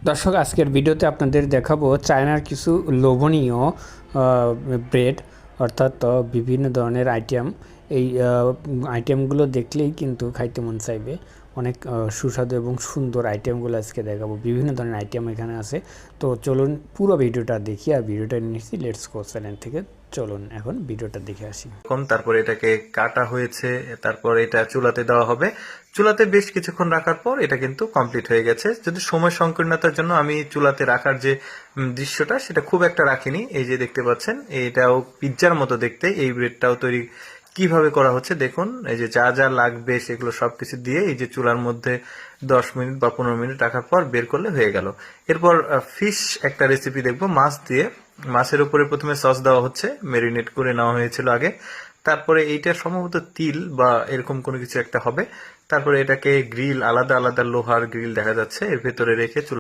দর্শক, আজকের ভিডিওতে আপনাদের দেখাবো চায়নার কিছু লোভনীয় ব্রেড, অর্থাৎ বিভিন্ন ধরনের আইটেম। এই আইটেমগুলো দেখলেই কিন্তু খাইতে মন চাইবে। অনেক সুস্বাদু এবং সুন্দর আইটেমগুলো আজকে দেখাবো। বিভিন্ন ধরনের আইটেম এখানে আছে। তো চলুন পুরো ভিডিওটা দেখি। আর ভিডিওটা নিচ্ছি লেটস গো চ্যানেল থেকে। চলুন এখন ভিডিওটা দেখে আসি। তারপর এটাকে কাটা হয়েছে, তারপর এটা চুলাতে দেওয়া হবে। চুলাতে বেশ কিছুক্ষণ রাখার পর এটা কিন্তু কমপ্লিট হয়ে গেছে। যদি সময় সংকীর্ণতার জন্য আমি চুলাতে রাখার যে দৃশ্যটা সেটা খুব একটা রাখিনি। এই যে দেখতে পাচ্ছেন, এটাও পিৎজার মতো দেখতে। এই ব্রেডটাও তৈরি কিভাবে করা হচ্ছে দেখুন। এই যে যা যা লাগবে সেগুলো সবকিছু দিয়ে এই যে চুলার মধ্যে 10 মিনিট বা 15 মিনিট রাখার পর বের করলে হয়ে গেল। এরপর ফিশ একটা রেসিপি দেখবো মাছ দিয়ে। মাছের উপরে প্রথমে সস দেওয়া হচ্ছে, মেরিনেট করে নেওয়া হয়েছিল আগে। তারপরে এইটা সম্ভবত তিল বা এরকম কোনো কিছু একটা হবে। তারপরে এটাকে গ্রিল, আলাদা আলাদা লোহার গ্রিল দেখা যাচ্ছে, এর ভেতরে রেখে